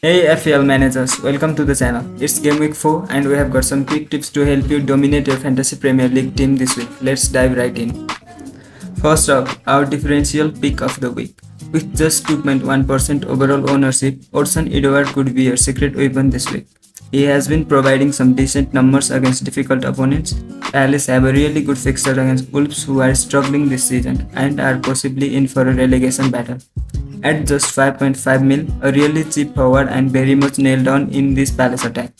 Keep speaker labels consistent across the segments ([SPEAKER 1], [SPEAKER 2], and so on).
[SPEAKER 1] Hey FPL managers, welcome to the channel. It's Gameweek 4 and we have got some quick tips to help you dominate your fantasy Premier League team this week. Let's dive right in. First up, our differential pick of the week. With just 2.1% overall ownership, Orson Edouard could be your secret weapon this week. He has been providing some decent numbers against difficult opponents. Palace have a really good fixture against Wolves who are struggling this season and are possibly in for a relegation battle. At just 5.5 mil, a really cheap forward and very much nailed on in this Palace attack.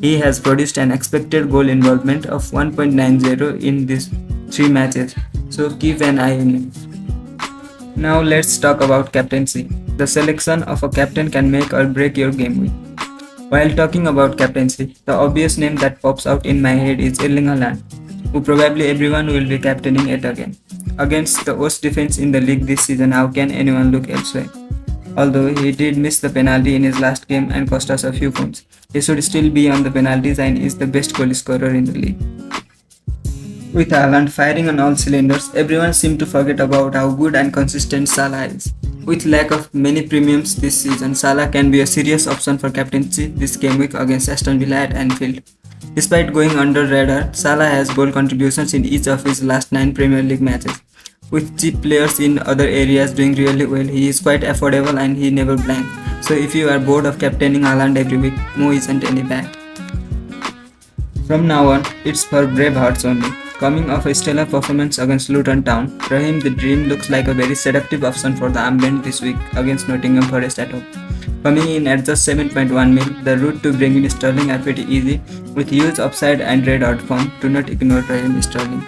[SPEAKER 1] He has produced an expected goal involvement of 1.90 in these 3 matches, so keep an eye on him. Now let's talk about captaincy. The selection of a captain can make or break your game week. While talking about captaincy, the obvious name that pops out in my head is Erling Haaland, who probably everyone will be captaining it again. Against the worst defense in the league this season, how can anyone look elsewhere? Although he did miss the penalty in his last game and cost us a few points, he should still be on the penalties and is the best goal scorer in the league. With Haaland firing on all cylinders, everyone seemed to forget about how good and consistent Salah is. With lack of many premiums this season, Salah can be a serious option for captaincy this game week against Aston Villa at Anfield. Despite going under radar, Salah has goal contributions in each of his last 9 Premier League matches. With cheap players in other areas doing really well, he is quite affordable and he never blanks. So if you are bored of captaining Haaland every week, Mo isn't any bad. From now on, it's for brave hearts only. Coming off a stellar performance against Luton Town, Raheem the Dream looks like a very seductive option for the armband this week against Nottingham Forest at home. Coming in at just 7.1 mil, the route to bring in Sterling are pretty easy. With huge upside and red hot form, do not ignore Raheem Sterling.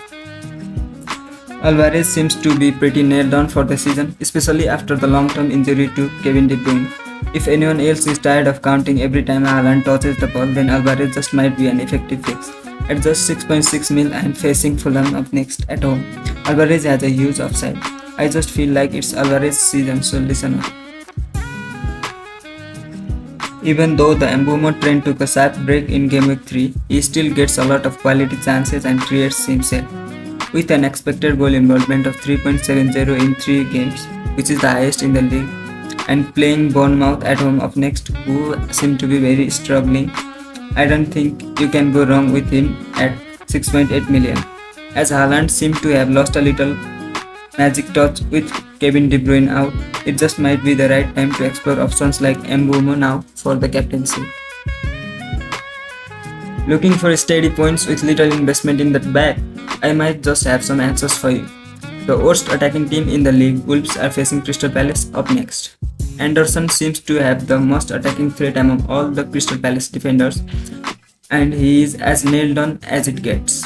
[SPEAKER 1] Alvarez seems to be pretty nailed on for the season, especially after the long-term injury to Kevin De Bruyne. If anyone else is tired of counting every time Haaland touches the ball, then Alvarez just might be an effective fix. At just 6.6 mil and facing Fulham up next at home, Alvarez has a huge upside. I just feel like it's Alvarez's season, so listen up. Even though the Mbeumo trend took a sharp break in Game Week 3, he still gets a lot of quality chances and creates himself. With an expected goal involvement of 3.70 in 3 games, which is the highest in the league, and playing Bournemouth at home up next, who seem to be very struggling, I don't think you can go wrong with him at 6.8 million. As Haaland seemed to have lost a little magic touch with Kevin De Bruyne out, it just might be the right time to explore options like Mbeumo now for the captaincy. Looking for steady points with little investment in that bag? I might just have some answers for you. The worst attacking team in the league, Wolves, are facing Crystal Palace up next. Anderson seems to have the most attacking threat among all the Crystal Palace defenders, and he is as nailed on as it gets.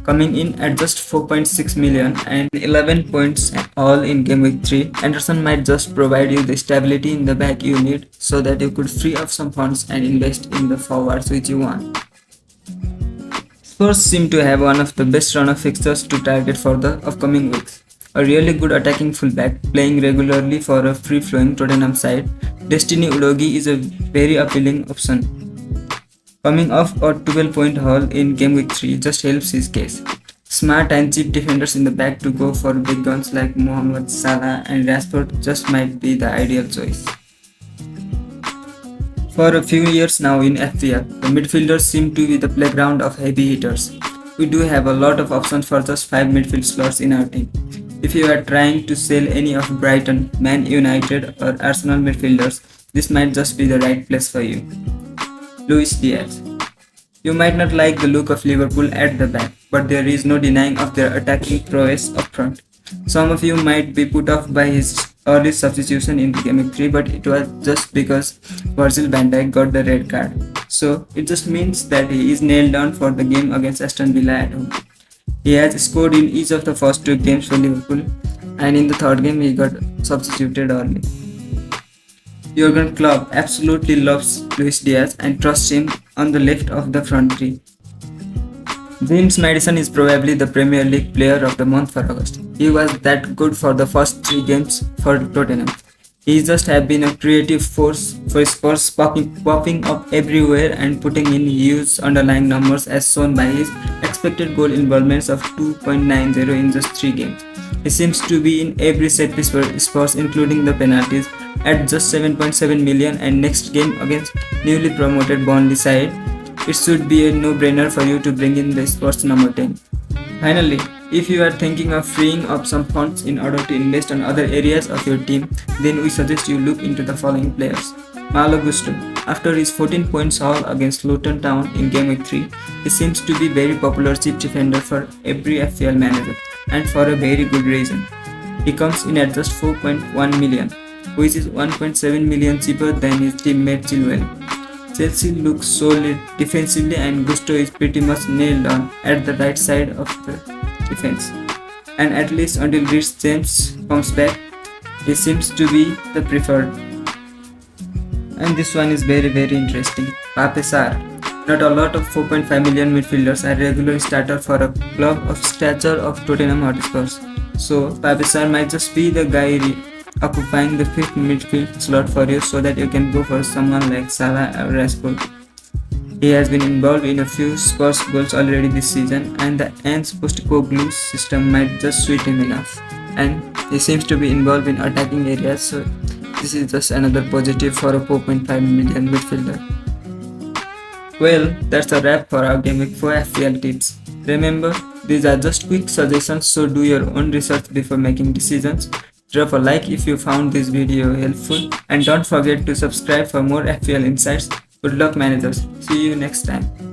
[SPEAKER 1] Coming in at just 4.6 million and 11 points all in Game Week 3, Anderson might just provide you the stability in the back you need so that you could free up some funds and invest in the forwards which you want. Spurs seem to have one of the best run of fixtures to target for the upcoming weeks. A really good attacking fullback playing regularly for a free-flowing Tottenham side, Destiny Udogie is a very appealing option. Coming off a 12-point haul in Game Week 3 just helps his case. Smart and cheap defenders in the back to go for big guns like Mohamed Salah and Rashford just might be the ideal choice. For a few years now in FPL, the midfielders seem to be the playground of heavy hitters. We do have a lot of options for just 5 midfield slots in our team. If you are trying to sell any of Brighton, Man United or Arsenal midfielders, this might just be the right place for you. Luis Diaz. You might not like the look of Liverpool at the back, but there is no denying of their attacking prowess up front. Some of you might be put off by his early substitution in Game Week 3, but it was just because Virgil van Dijk got the red card. So it just means that he is nailed down for the game against Aston Villa at home. He has scored in each of the first 2 games for Liverpool, and in the 3rd game he got substituted early. Jurgen Klopp absolutely loves Luis Diaz and trusts him on the left of the front 3. James Maddison is probably the Premier League Player of the Month for August. He was that good for the first 3 games for Tottenham. He just have been a creative force for Spurs, popping up everywhere and putting in huge underlying numbers as shown by his expected goal involvements of 2.90 in just 3 games. He seems to be in every set piece spots including the penalties at just 7.7 million, and next game against newly promoted Burnley side, it should be a no-brainer for you to bring in the spots number 10. Finally, if you are thinking of freeing up some funds in order to invest on other areas of your team, then we suggest you look into the following players. Malo Gusto. After his 14 points haul against Luton Town in Gameweek 3, he seems to be very popular cheap defender for every FPL manager, and for a very good reason. He comes in at just 4.1 million, which is 1.7 million cheaper than his teammate Chilwell. Chelsea looks solid defensively, and Gusto is pretty much nailed on at the right side of the defense. And at least until Rhys James comes back, he seems to be the preferred. And this one is very interesting. Pape Sarr. Not a lot of 4.5 million midfielders are regular starter for a club of stature of Tottenham Hotspurs. So Pape Sarr might just be the guy occupying the 5th midfield slot for you, so that you can go for someone like Salah or Rashford. He has been involved in a few Spurs goals already this season, and the Ange Postecoglou system might just suit him enough. And he seems to be involved in attacking areas, so this is just another positive for a 4.5 million midfielder. Well, that's a wrap for our Gameweek 4 FPL tips. Remember, these are just quick suggestions, so do your own research before making decisions. Drop a like if you found this video helpful, and don't forget to subscribe for more FPL insights. Good luck, managers. See you next time.